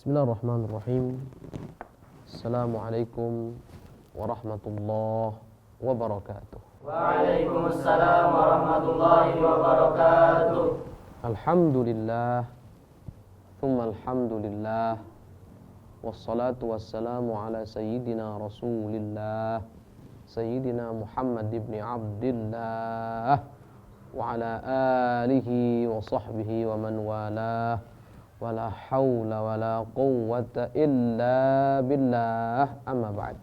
Bismillahirrahmanirrahim. Assalamualaikum warahmatullahi wabarakatuh. Waalaikumsalam warahmatullahi wabarakatuh. Alhamdulillah, thumma alhamdulillah, wassalatu wassalamu ala sayyidina rasulillah, sayyidina Muhammad ibn Abdillah, wa ala alihi wa sahbihi wa man walah, wa la hawla wa la quwwata illa billah, amma ba'd.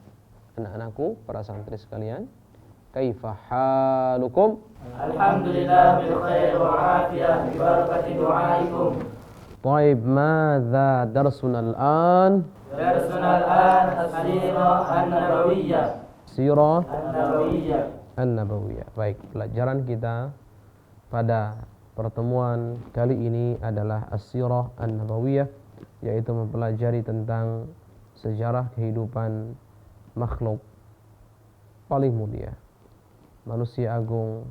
Anak-anakku, para santri sekalian, kaifa halukum? Alhamdulillah bil khair wa afiyah bi barakati du'aikum. Taib, madza darsuna al-an? Darsuna al-an as-sirah an-nabawiyyah. Sirah An-nabawiyyah. An-Nabawiyah. Baik, pelajaran kita pada pertemuan kali ini adalah As-Sirah An-Nabawiyah, yaitu mempelajari tentang sejarah kehidupan makhluk paling mulia, manusia agung,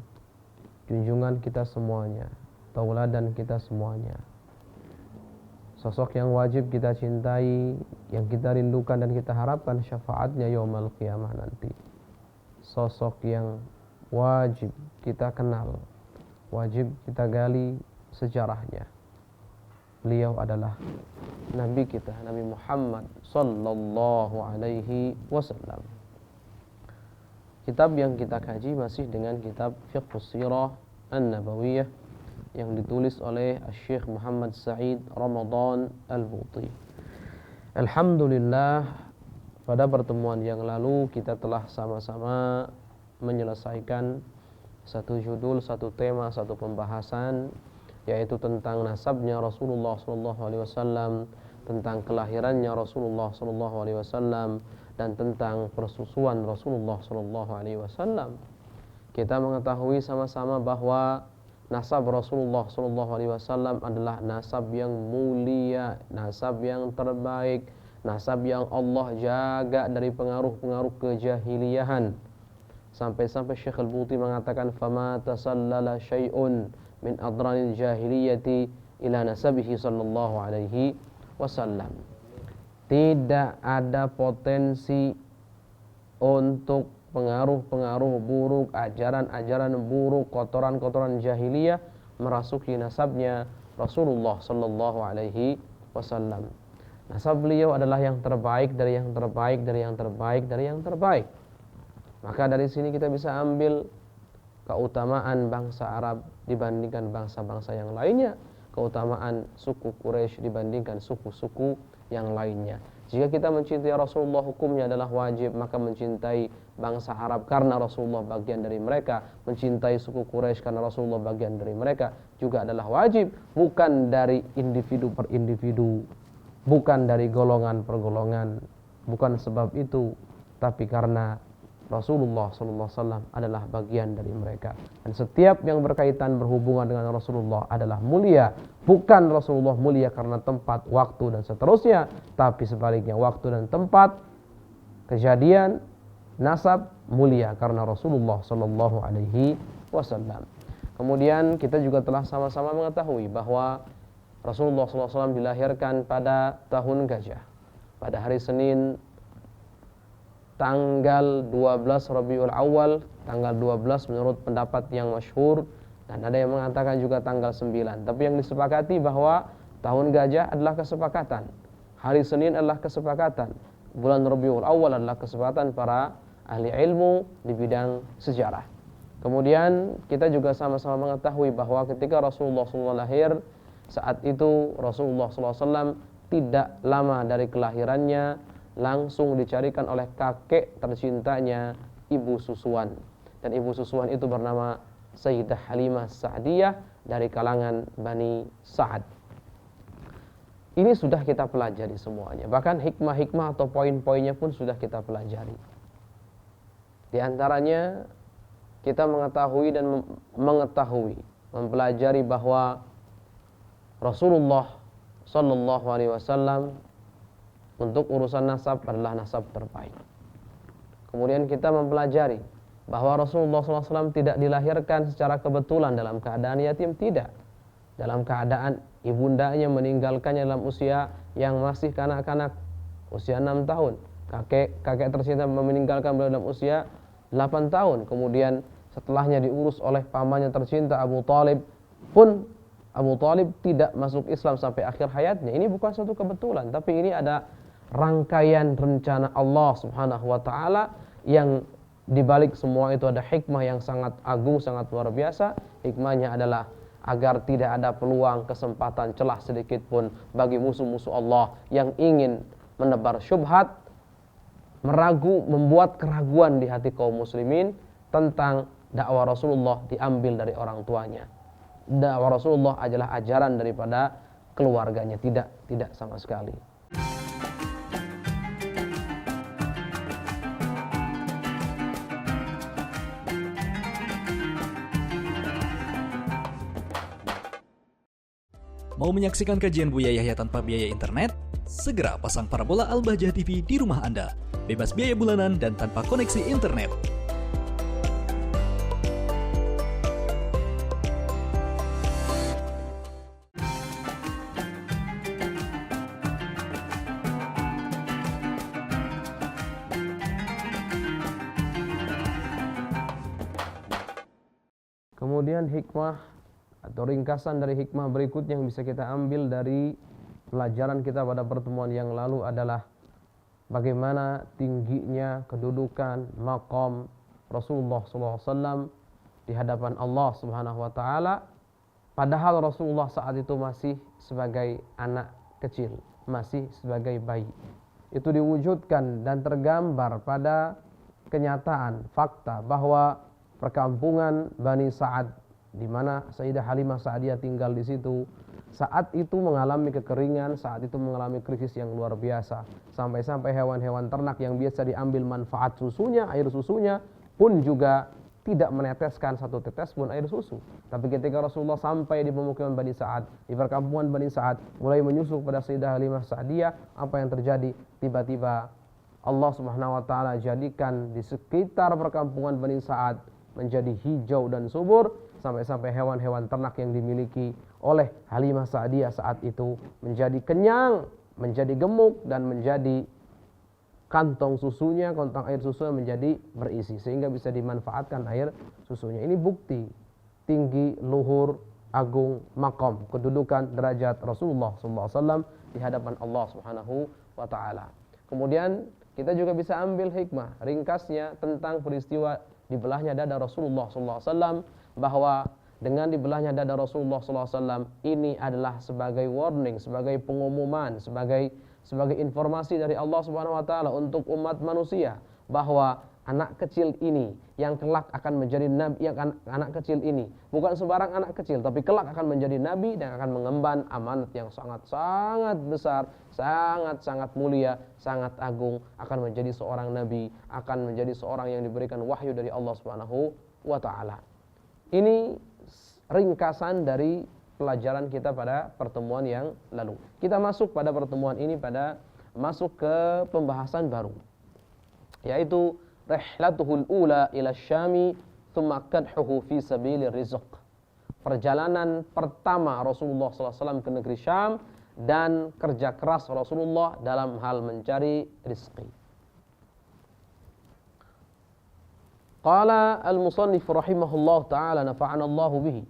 junjungan kita semuanya, tauladan kita semuanya, sosok yang wajib kita cintai, yang kita rindukan dan kita harapkan syafaatnya yaumul qiyamah nanti. Sosok yang wajib kita kenal, wajib kita gali sejarahnya. Beliau adalah Nabi kita, Nabi Muhammad sallallahu alaihi wasallam. Kitab yang kita kaji masih dengan kitab Fiqhus Sirah An-Nabawiyah yang ditulis oleh Syekh Muhammad Sa'id Ramadan Al-Buti. Alhamdulillah, pada pertemuan yang lalu kita telah sama-sama menyelesaikan satu judul, satu tema, satu pembahasan, yaitu tentang nasabnya Rasulullah SAW, tentang kelahirannya Rasulullah SAW, dan tentang persusuan Rasulullah SAW. Kita mengetahui sama-sama bahwa nasab Rasulullah SAW adalah nasab yang mulia, nasab yang terbaik, nasab yang Allah jaga dari pengaruh-pengaruh kejahiliyahan. Sampai-sampai Syekh Al-Buti mengatakan, fama tasallala syai'un min adranil jahiliyati ila nasabihi sallallahu alaihi wasallam. Tidak ada potensi untuk pengaruh-pengaruh buruk, ajaran-ajaran buruk, kotoran-kotoran jahiliyah merasuki nasabnya Rasulullah sallallahu alaihi wasallam. Nasab beliau adalah yang terbaik dari yang terbaik dari yang terbaik dari yang terbaik. Maka dari sini kita bisa ambil keutamaan bangsa Arab dibandingkan bangsa-bangsa yang lainnya, keutamaan suku Quraisy dibandingkan suku-suku yang lainnya. Jika kita mencintai Rasulullah, hukumnya adalah wajib, maka mencintai bangsa Arab karena Rasulullah bagian dari mereka, mencintai suku Quraisy karena Rasulullah bagian dari mereka juga adalah wajib, bukan dari individu per individu, bukan dari golongan per golongan, bukan sebab itu, tapi karena Rasulullah SAW adalah bagian dari mereka. Dan setiap yang berkaitan berhubungan dengan Rasulullah adalah mulia. Bukan Rasulullah mulia karena tempat, waktu, dan seterusnya, tapi sebaliknya waktu dan tempat, kejadian, nasab mulia karena Rasulullah SAW. Kemudian kita juga telah sama-sama mengetahui bahwa Rasulullah SAW dilahirkan pada tahun gajah, pada hari Senin, tanggal 12 Rabiul Awal, tanggal 12 menurut pendapat yang masyhur, dan ada yang mengatakan juga tanggal 9. Tapi yang disepakati bahwa tahun gajah adalah kesepakatan, hari Senin adalah kesepakatan, bulan Rabiul Awal adalah kesepakatan para ahli ilmu di bidang sejarah. Kemudian kita juga sama-sama mengetahui bahwa ketika Rasulullah SAW lahir, saat itu Rasulullah SAW tidak lama dari kelahirannya langsung dicarikan oleh kakek tercintanya, ibu susuan. Dan ibu susuan itu bernama Sayyidah Halimah Sa'diyah dari kalangan Bani Sa'ad. Ini sudah kita pelajari semuanya. Bahkan hikmah-hikmah atau poin-poinnya pun sudah kita pelajari. Di antaranya kita mengetahui dan mempelajari bahwa Rasulullah sallallahu alaihi wasallam untuk urusan nasab adalah nasab terbaik. Kemudian kita mempelajari bahwa Rasulullah SAW tidak dilahirkan secara kebetulan dalam keadaan yatim, tidak. Dalam keadaan ibundanya meninggalkannya dalam usia yang masih kanak-kanak, usia 6 tahun. Kakek tercinta meninggalkan beliau dalam usia 8 tahun. Kemudian setelahnya diurus oleh pamannya tercinta Abu Thalib, pun Abu Thalib tidak masuk Islam sampai akhir hayatnya. Ini bukan suatu kebetulan, tapi ini ada rangkaian rencana Allah Subhanahu wa taala, yang dibalik semua itu ada hikmah yang sangat agung, sangat luar biasa. Hikmahnya adalah agar tidak ada peluang, kesempatan, celah sedikit pun bagi musuh-musuh Allah yang ingin menebar syubhat, membuat keraguan di hati kaum muslimin tentang dakwah Rasulullah diambil dari orang tuanya. Dakwah Rasulullah adalah ajaran daripada keluarganya, tidak sama sekali. Mau menyaksikan kajian Buya Yahya tanpa biaya internet? Segera pasang parabola Al-Bahjah TV di rumah Anda. Bebas biaya bulanan dan tanpa koneksi internet. Kemudian hikmah atau ringkasan dari hikmah berikutnya yang bisa kita ambil dari pelajaran kita pada pertemuan yang lalu adalah bagaimana tingginya kedudukan maqam Rasulullah SAW di hadapan Allah Subhanahu wa taala, padahal Rasulullah saat itu masih sebagai anak kecil, masih sebagai bayi. Itu diwujudkan dan tergambar pada kenyataan fakta bahwa perkampungan Bani Sa'ad, di mana Sayyidah Halimah Sa'diyah tinggal di situ, saat itu mengalami kekeringan, saat itu mengalami krisis yang luar biasa. Sampai-sampai hewan-hewan ternak yang biasa diambil manfaat susunya, air susunya, pun juga tidak meneteskan satu tetes pun air susu. Tapi ketika Rasulullah sampai di pemukiman Bani Sa'ad, di perkampungan Bani Sa'ad, mulai menyusup pada Sayyidah Halimah Sa'diyah, apa yang terjadi? Tiba-tiba Allah Subhanahu wa taala jadikan di sekitar perkampungan Bani Sa'ad menjadi hijau dan subur, sampai-sampai hewan-hewan ternak yang dimiliki oleh Halimah Sa'diyah saat itu menjadi kenyang, menjadi gemuk, dan menjadi kantong susunya, kantong air susunya menjadi berisi, sehingga bisa dimanfaatkan air susunya. Ini bukti tinggi, luhur, agung, maqam, kedudukan, derajat Rasulullah SAW di hadapan Allah Subhanahu wa taala. Kemudian kita juga bisa ambil hikmah ringkasnya tentang peristiwa dibelahnya dada Rasulullah SAW, bahwa dengan dibelahnya dada Rasulullah SAW ini adalah sebagai warning, sebagai pengumuman, sebagai informasi dari Allah Subhanahu wa taala untuk umat manusia, bahwa anak kecil ini yang kelak akan menjadi nabi, anak kecil ini bukan sembarang anak kecil, tapi kelak akan menjadi nabi dan akan mengemban amanat yang sangat-sangat besar, sangat-sangat mulia, sangat agung, akan menjadi seorang nabi, akan menjadi seorang yang diberikan wahyu dari Allah Subhanahu wa taala. Ini ringkasan dari pelajaran kita pada pertemuan yang lalu. Kita masuk pada pertemuan ini masuk ke pembahasan baru, yaitu rihlatuhul ula ila syami thumma kadhuhu fi sabilir rizq. Perjalanan pertama Rasulullah SAW ke negeri Syam dan kerja keras Rasulullah dalam hal mencari rizki. Qala al-musannif rahimahullah ta'ala nafa'ana Allah bihi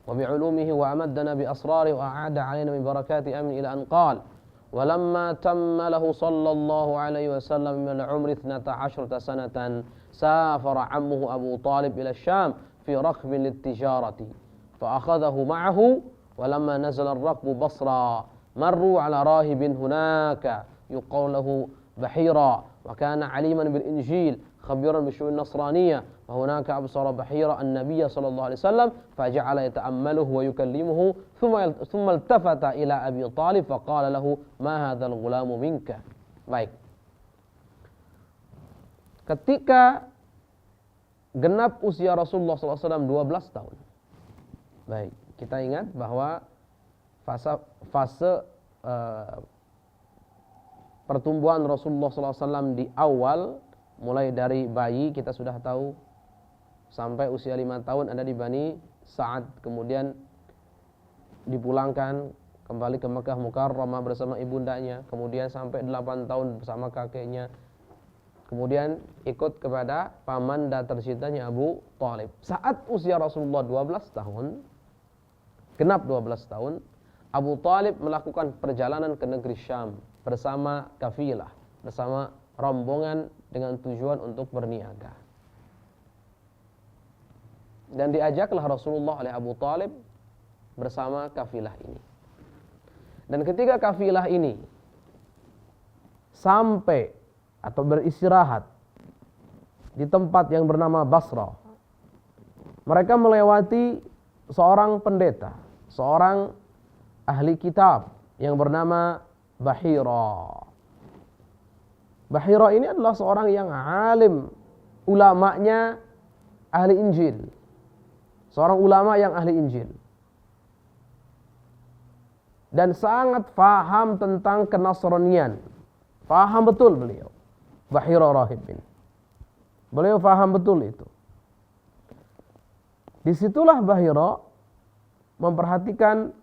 wa bi'ulumihi wa amaddana bi asrari wa a'ada 'alaina min barakati amin ila an qala ولما تم له صلى الله عليه وسلم من العمر 12 سنة سافر عمه أبو طالب إلى الشام في ركب للتجارة فأخذه معه ولما نزل الركب بصرى مروا على راهب هناك يقال له بحيرة وكان عليما بالإنجيل خبيرا بالشؤون النصرانية وهناك أبصر بحيرة النبي صلى الله عليه وسلم فجعل يتأمله ويكلمه ثم التفت إلى أبي طالب فقال له ما هذا الغلام منك. Baik, ketika genap usia Rasulullah SAW 12 tahun. Baik, kita ingat bahwa fase pertumbuhan Rasulullah SAW di awal, mulai dari bayi kita sudah tahu sampai usia 5 tahun ada di Bani Sa'ad, kemudian dipulangkan kembali ke Mekah Mukarramah bersama ibundanya, kemudian sampai 8 tahun bersama kakeknya, kemudian ikut kepada paman dan tercintanya Abu Thalib. Saat usia Rasulullah 12 tahun, genap 12 tahun, Abu Thalib melakukan perjalanan ke negeri Syam bersama kafilah, bersama rombongan dengan tujuan untuk berniaga. Dan diajaklah Rasulullah oleh Abu Thalib bersama kafilah ini. Dan ketika kafilah ini sampai atau beristirahat di tempat yang bernama Basrah, mereka melewati seorang pendeta, seorang ahli kitab yang bernama Bahira. Bahira ini adalah seorang yang alim, ulamanya ahli Injil. Seorang ulama yang ahli Injil. Dan sangat faham tentang kenasranian. Faham betul beliau. Bahira rahib ini. Beliau faham betul itu. Disitulah Bahira memperhatikan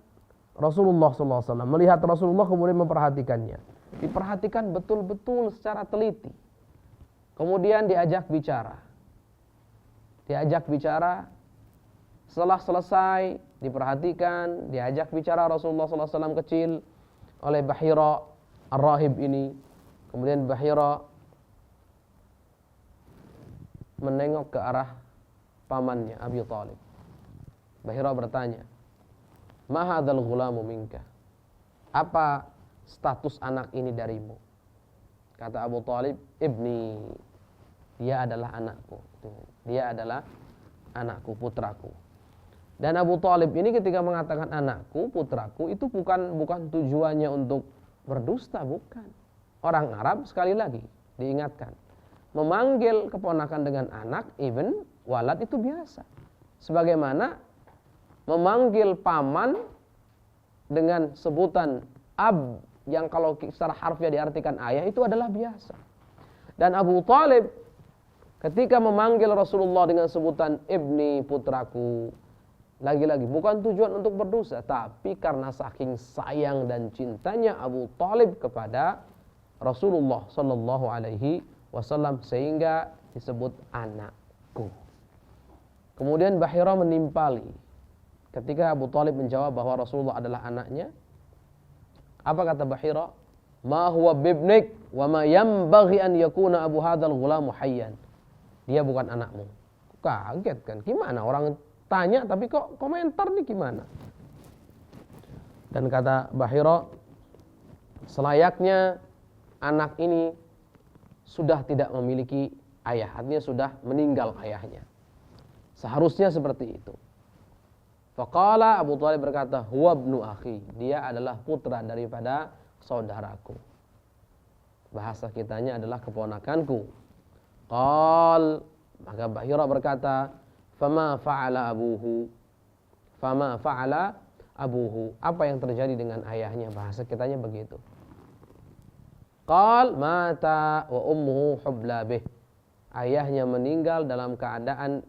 Rasulullah SAW. Melihat Rasulullah kemudian memperhatikannya. Diperhatikan betul-betul secara teliti. Kemudian diajak bicara. Setelah selesai diperhatikan, diajak bicara Rasulullah SAW kecil oleh Bahira Ar-Rahib ini. Kemudian Bahira menengok ke arah pamannya Abi Thalib. Bahira bertanya, "Ma hadzal ghulamu minka?" Apa status anak ini darimu? Kata Abu Thalib, "Ibni." Dia adalah anakku. Dia adalah anakku, putraku. Dan Abu Thalib ini ketika mengatakan anakku, putraku, itu bukan tujuannya untuk berdusta, bukan. Orang Arab sekali lagi diingatkan, memanggil keponakan dengan anak, even walad itu biasa. Sebagaimana memanggil paman dengan sebutan ab, yang kalau secara harfiah diartikan ayah, itu adalah biasa. Dan Abu Thalib ketika memanggil Rasulullah dengan sebutan ibni, putraku, lagi-lagi bukan tujuan untuk berdosa, tapi karena saking sayang dan cintanya Abu Thalib kepada Rasulullah sallallahu alaihi wasallam sehingga disebut anakku. Kemudian Bahira menimpali ketika Abu Thalib menjawab bahwa Rasulullah adalah anaknya. Apa kata Bahira? "Ma huwa bibnik wa ma yanbaghi an yakuna abu hadzal ghulam hayyan." Dia bukan anakmu. Kaget kan? Gimana orang tanya tapi kok komentar nih gimana? Dan kata Bahira, selayaknya anak ini sudah tidak memiliki ayah, artinya sudah meninggal ayahnya. Seharusnya seperti itu. Faqala, Abu Thalib berkata, "Huwa ibnu akhi." Dia adalah putra daripada saudaraku. Bahasa kitanya adalah keponakanku. Qal, maka Bahira berkata, "Fama fa'ala abuhu?" Fama fa'ala abuhu. Apa yang terjadi dengan ayahnya? Bahasa kitanya begitu. Qal, "Mata wa ummuhu hubla bih." Ayahnya meninggal dalam keadaan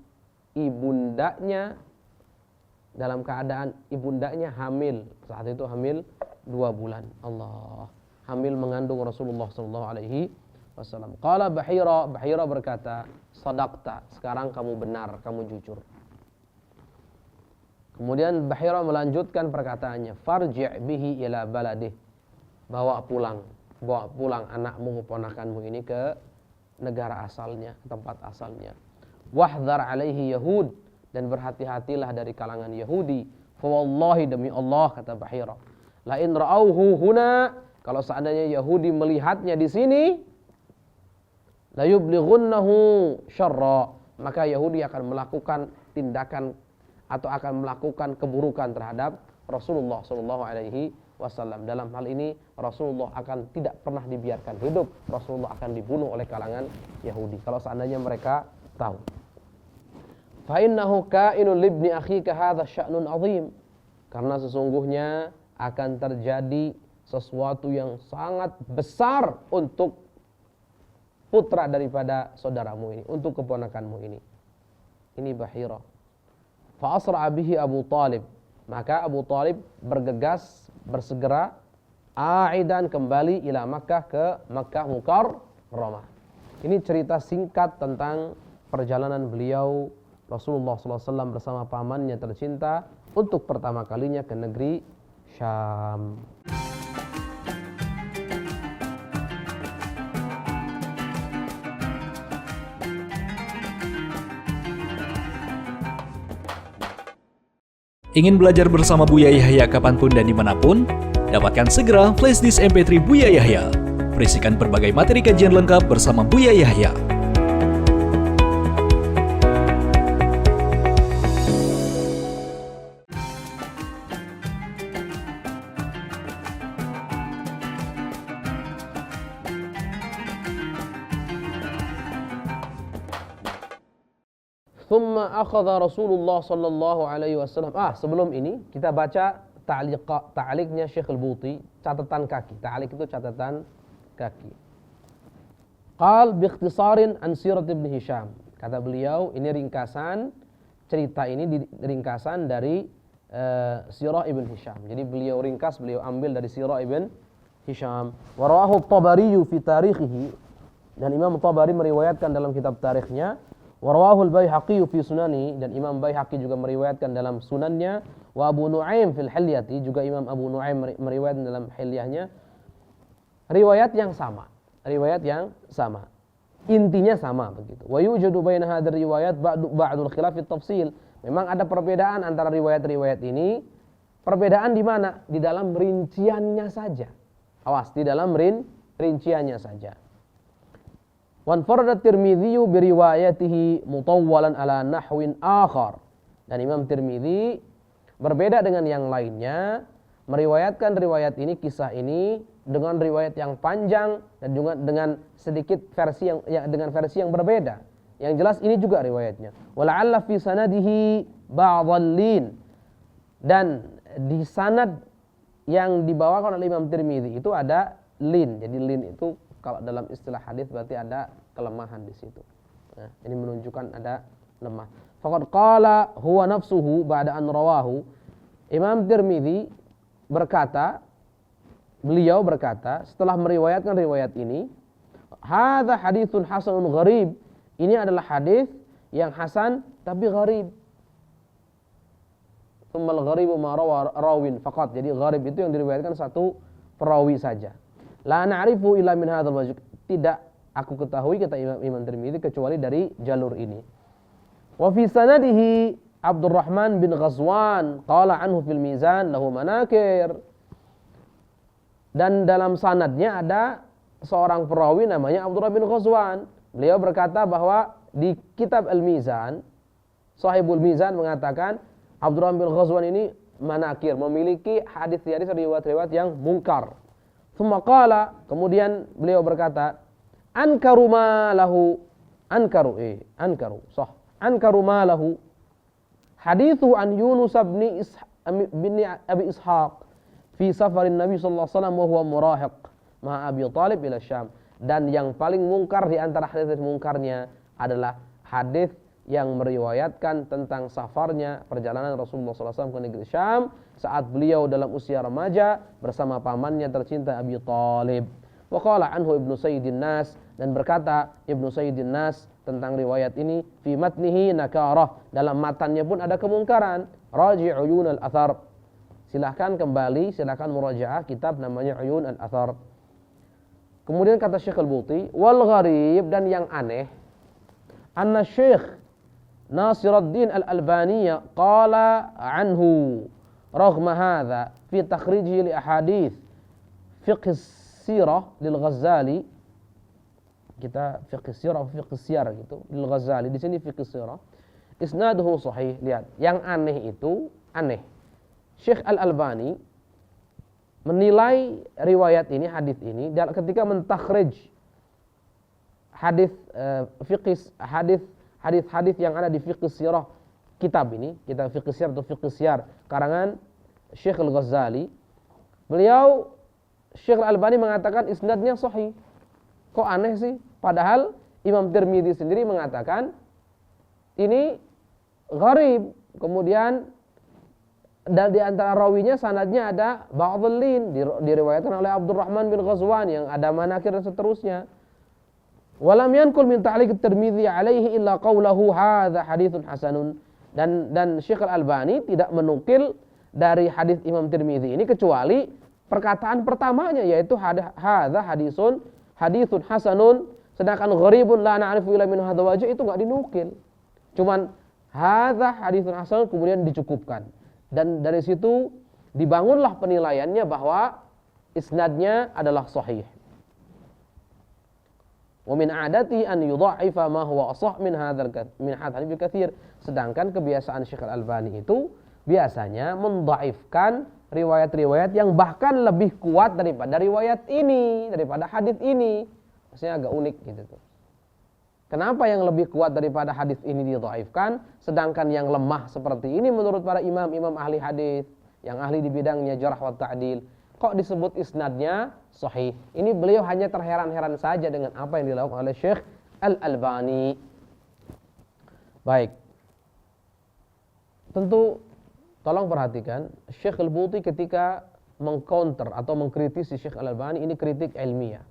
ibundanya hamil. Saat itu hamil 2 bulan. Allah. Hamil mengandung Rasulullah sallallahu alaihi wasallam. Qala Bahira berkata, "Sadaqta." Sekarang kamu benar, kamu jujur. Kemudian Bahira melanjutkan perkataannya, "Farji' bihi ila baladih." Bawa pulang anakmu, keponakanmu ini ke negara asalnya, tempat asalnya. "Wahdhar alaihi yahud." Dan berhati-hatilah dari kalangan Yahudi. "Fa wallahi," demi Allah, kata Bahira, "la in ra'auhu huna." Kalau seandainya Yahudi melihatnya di sini, la yublighunnahu syarra, maka Yahudi akan melakukan tindakan atau akan melakukan keburukan terhadap Rasulullah sallallahu alaihi wasallam. Dalam hal ini Rasulullah akan tidak pernah dibiarkan hidup. Rasulullah akan dibunuh oleh kalangan Yahudi kalau seandainya mereka tahu. Fa innahu ka'inun libni akhika hadza sya'nun 'azim. Karena sesungguhnya akan terjadi sesuatu yang sangat besar untuk putra daripada saudaramu ini, untuk keponakanmu ini. Ini Bahira. Fa asra'a bihi Abu Thalib. Maka Abu Thalib bergegas, bersegera aidan kembali ila Makkah, ke Makkah Mukarramah. Ini cerita singkat tentang perjalanan beliau Rasulullah SAW bersama pamannya tercinta untuk pertama kalinya ke negeri Syam. Ingin belajar bersama Buya Yahya kapanpun dan dimanapun? Dapatkan segera flashdisk MP3 Buya Yahya. Berisikan berbagai materi kajian lengkap bersama Buya Yahya. Thumma akhadha Rasulullah sallallahu alaihi wasallam. Sebelum ini kita baca ta'liqnya Syekh Al-Buti, catatan kaki. Ta'liq itu catatan kaki. Qal bi ikhtisarin an sirat Ibn Hisham. Kata beliau, ini ringkasan cerita ini ringkasan dari sirah Ibn Hisham. Jadi beliau ringkas, beliau ambil dari sirah Ibn Hisham. Wa rawahu at-Tabari fi tarikhihi, dan Imam Tabari meriwayatkan dalam kitab tarikhnya. Warwahul Baihaqi fi sunani, dan Imam Baihaqi juga meriwayatkan dalam sunannya. Wa Abu Nuaim fil Hilyati, juga Imam Abu Nuaim meriwayatkan dalam Hilyahnya. Riwayat yang sama, intinya sama begitu. Wa yujadu baina hadhihi riwayat ba'dul khilaf fi tafsil. Memang ada perbedaan antara riwayat-riwayat ini. Perbedaan di mana? Di dalam rinciannya saja. Awas, di dalam rinciannya saja. Wan farada Tirmidzi bi riwayatihi mutawwalan ala nahwin akhar. Dan Imam Tirmidzi berbeda dengan yang lainnya, meriwayatkan riwayat ini, kisah ini dengan riwayat yang panjang dan juga dengan sedikit versi dengan versi yang berbeda. Yang jelas ini juga riwayatnya. Wala'alla fi sanadihi ba'dhal lin. Dan di sanad yang dibawakan oleh Imam Tirmidzi itu ada lin. Jadi lin itu kalau dalam istilah hadis berarti ada kelemahan di situ. Nah, ini menunjukkan ada lemah. Faqad qala huwa nafsuhu ba'da an rawahu. Imam Tirmidzi beliau berkata setelah meriwayatkan riwayat ini, hadza haditsun hasanun gharib. Ini adalah hadis yang hasan tapi gharib. Tsummal gharibu ma rawa rawin faqat. Jadi gharib itu yang diriwayatkan satu perawi saja. La na'rifu illa min hadzal wajh. Tidak aku ketahui, kata Imam Tirmidzi, kecuali dari jalur ini. Wa fi sanadihi Abdurrahman bin Ghazwan qala anhu fil mizan lahu manakir. Dan dalam sanadnya ada seorang perawi namanya Abdurrahman bin Ghazwan. Beliau berkata bahwa di kitab Al-Mizan, Sahibul Mizan mengatakan Abdurrahman bin Ghazwan ini manakir, memiliki hadis-hadis riwayat-riwayat yang mungkar. Tsumma qala, kemudian beliau berkata, ankaru ma lahu hadithu an Yunus bin Abi Ishaq fi safarin Nabi sallallahu alaihi wasallam wa huwa murahiq ma Abi Thalib ila Syam. Dan yang paling mungkar di antara hadis mungkarnya adalah hadis yang meriwayatkan tentang safarnya, perjalanan Rasulullah SAW ke negeri Syam saat beliau dalam usia remaja bersama pamannya tercinta Abi Thalib. Wa qala anhu Ibnu Sayyidin Nas, dan berkata Ibnu Sayyidin Nas tentang riwayat ini, fi matnihi nakarah, dalam matannya pun ada kemungkaran. Raji' Uyun al-Athar. Silahkan murajaah kitab namanya Uyun al-Athar. Kemudian kata Syekh Al-Buti, wal gharib, dan yang aneh, anna Syekh Nasiruddin Al-Albani qala anhu raghma hadza fi takhrijihi li ahadits fiqh sirah lil Ghazali. Kita fiqh sirah atau fiqh siyar gitu lil Ghazali, di sini fiqh sirah, isnaduhu sahih. Lihat, yang aneh itu aneh. Syekh Al-Albani menilai riwayat ini, hadis ini, ketika mentakhrij hadis hadis yang ada di fiqh sirah kitab ini, kitab fiqh sirah atau fiqh siyar karangan Syekh Al-Ghazali, Syekh Al-Albani mengatakan isnadnya sahih. Kok aneh sih? Padahal Imam Tirmidzi sendiri mengatakan ini gharib. Kemudian dan di antara rawinya sanadnya ada ba'dhullin, diriwayatkan oleh Abdurrahman bin Ghazwan yang ada manakir dan seterusnya. Walam yankul min ta'liq at-Tirmidzi alaihi illa qawlahu hadza haditsun hasanun. Dan Syekh Al-Albani tidak menukil dari hadis Imam Tirmidzi ini kecuali perkataan pertamanya, yaitu hadza haditsun hasanun, sedangkan gharibun la na'rifu illa min hadza wajh itu enggak dinukil. Cuman hadza haditsun hasanun kemudian dicukupkan. Dan dari situ dibangunlah penilaiannya bahwa isnadnya adalah sahih. Wa min 'adati an yudha'ifa ma huwa ashah min hadzal hadits katsir. Sedangkan kebiasaan Syekh Al-Albani itu biasanya mendhaifkan riwayat-riwayat yang bahkan lebih kuat daripada riwayat ini, daripada hadis ini. Maksudnya agak unik gitu tuh. Kenapa yang lebih kuat daripada hadis ini didhaifkan, sedangkan yang lemah seperti ini menurut para imam-imam ahli hadis yang ahli di bidangnya jarh wa ta'dil, kok disebut isnadnya sahih? Ini beliau hanya terheran-heran saja dengan apa yang dilakukan oleh Syekh Al-Albani. Baik. Tentu tolong perhatikan, Syekh Al-Buti ketika mengcounter atau mengkritisi Syekh Al-Albani ini kritik ilmiah.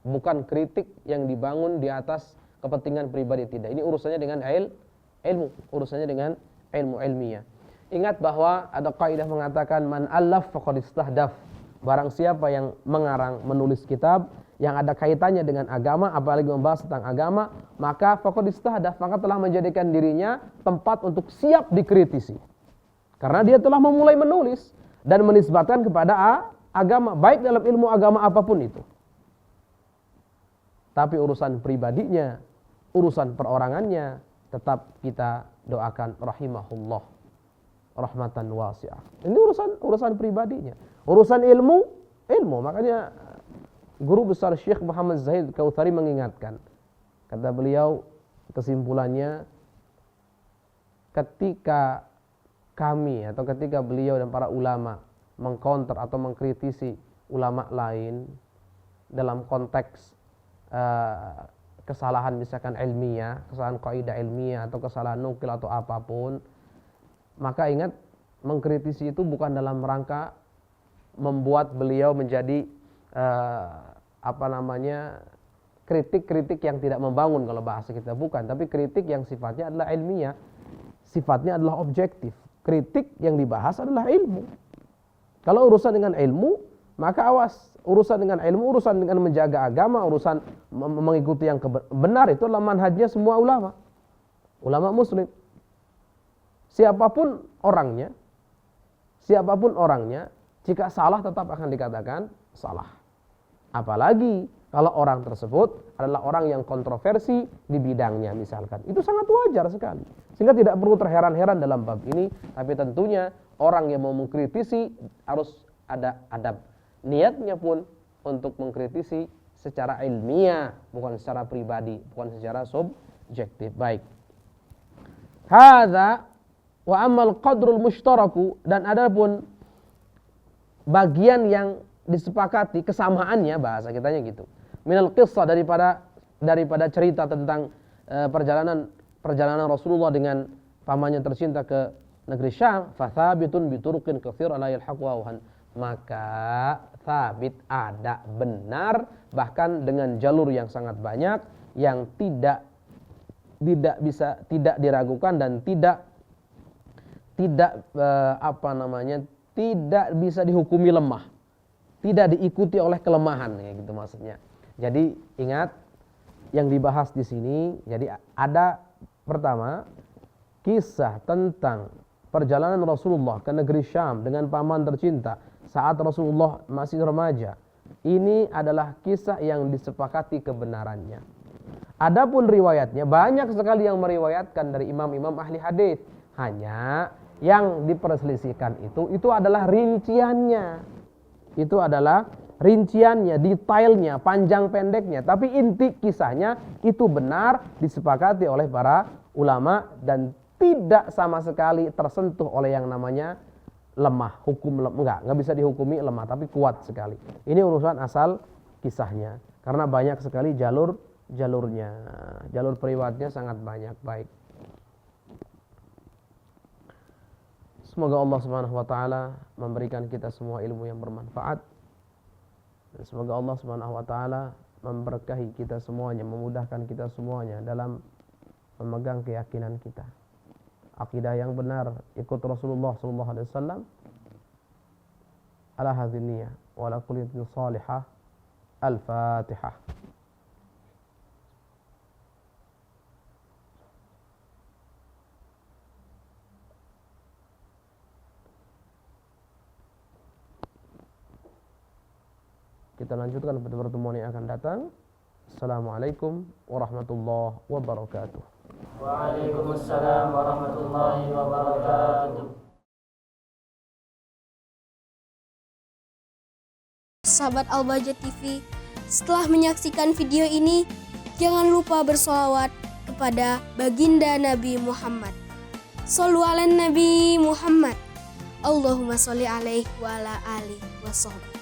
Bukan kritik yang dibangun di atas kepentingan pribadi, tidak. Ini urusannya dengan ilmu, urusannya dengan ilmu ilmiah. Ingat bahwa ada kaidah mengatakan man allaf faqad istahdaf. Barang siapa yang mengarang, menulis kitab yang ada kaitannya dengan agama, apalagi membahas tentang agama, maka faqad istahdaf, maka telah menjadikan dirinya tempat untuk siap dikritisi. Karena dia telah memulai menulis dan menisbatkan kepada agama, baik dalam ilmu agama apapun itu. Tapi urusan pribadinya, urusan perorangannya, tetap kita doakan rahimahullah, rahmatan wasi'ah. Ini urusan pribadinya. Urusan ilmu. Makanya guru besar Syekh Muhammad Zahid Kautsari mengingatkan. Kata beliau, kesimpulannya, ketika kami atau ketika beliau dan para ulama mengcounter atau mengkritisi ulama lain dalam konteks kesalahan misalkan ilmiah, kesalahan kaidah ilmiah atau kesalahan nukil atau apapun, maka ingat mengkritisi itu bukan dalam rangka membuat beliau menjadi kritik-kritik yang tidak membangun kalau bahasa kita, bukan, tapi kritik yang sifatnya adalah ilmiah, sifatnya adalah objektif. Kritik yang dibahas adalah ilmu. Kalau urusan dengan ilmu, maka awas, urusan dengan ilmu, urusan dengan menjaga agama, urusan mengikuti yang benar, itu adalah manhajnya semua ulama muslim. Siapapun orangnya, jika salah tetap akan dikatakan salah. Apalagi kalau orang tersebut adalah orang yang kontroversi di bidangnya misalkan. Itu sangat wajar sekali. Sehingga tidak perlu terheran-heran dalam bab ini, tapi tentunya orang yang mau mengkritisi harus ada adab. Niatnya pun untuk mengkritisi secara ilmiah, bukan secara pribadi, bukan secara subjektif. Baik. Hadza wa ammal qadrul mushtaraku, dan adapun bagian yang disepakati kesamaannya, bahasa kitanya gitu. Minal qissah, daripada cerita tentang perjalanan Rasulullah dengan pamannya tercinta ke negeri Syam, fa thabitun bi turuqin katsir la yalhaqu awhan. Maka sabit, ada, benar, bahkan dengan jalur yang sangat banyak yang tidak diragukan dan tidak bisa dihukumi lemah, tidak diikuti oleh kelemahan, ya gitu maksudnya. Jadi ingat yang dibahas di sini. Jadi ada pertama kisah tentang perjalanan Rasulullah ke negeri Syam dengan paman tercinta saat Rasulullah masih remaja. Ini adalah kisah yang disepakati kebenarannya. Adapun riwayatnya, banyak sekali yang meriwayatkan dari imam-imam ahli hadis. Hanya yang diperselisihkan itu adalah rinciannya. Itu adalah rinciannya, detailnya, panjang pendeknya. Tapi inti kisahnya itu benar disepakati oleh para ulama dan tidak sama sekali tersentuh oleh yang namanya lemah, enggak bisa dihukumi lemah, tapi kuat sekali. Ini urusan asal kisahnya, karena banyak sekali jalurnya, jalur periwayatnya sangat banyak. Baik. Semoga Allah Subhanahu wa taala memberikan kita semua ilmu yang bermanfaat. Dan semoga Allah Subhanahu wa taala memberkahi kita semuanya, memudahkan kita semuanya dalam memegang keyakinan kita. Akidah yang benar, ikut Rasulullah sallallahu alaihi wasallam. Ala hadhihi niyyah wa ala kulli salihah. Al-Fatihah. Kita lanjutkan pada pertemuan yang akan datang. Assalamualaikum warahmatullahi wabarakatuh. Waalaikumsalam warahmatullahi wabarakatuh. Sahabat Al-Bahjah TV, setelah menyaksikan video ini, jangan lupa bersolawat kepada baginda Nabi Muhammad. Shollu ala Nabi Muhammad. Allahumma sholli alaihi wa ala alihi wa sahbihi.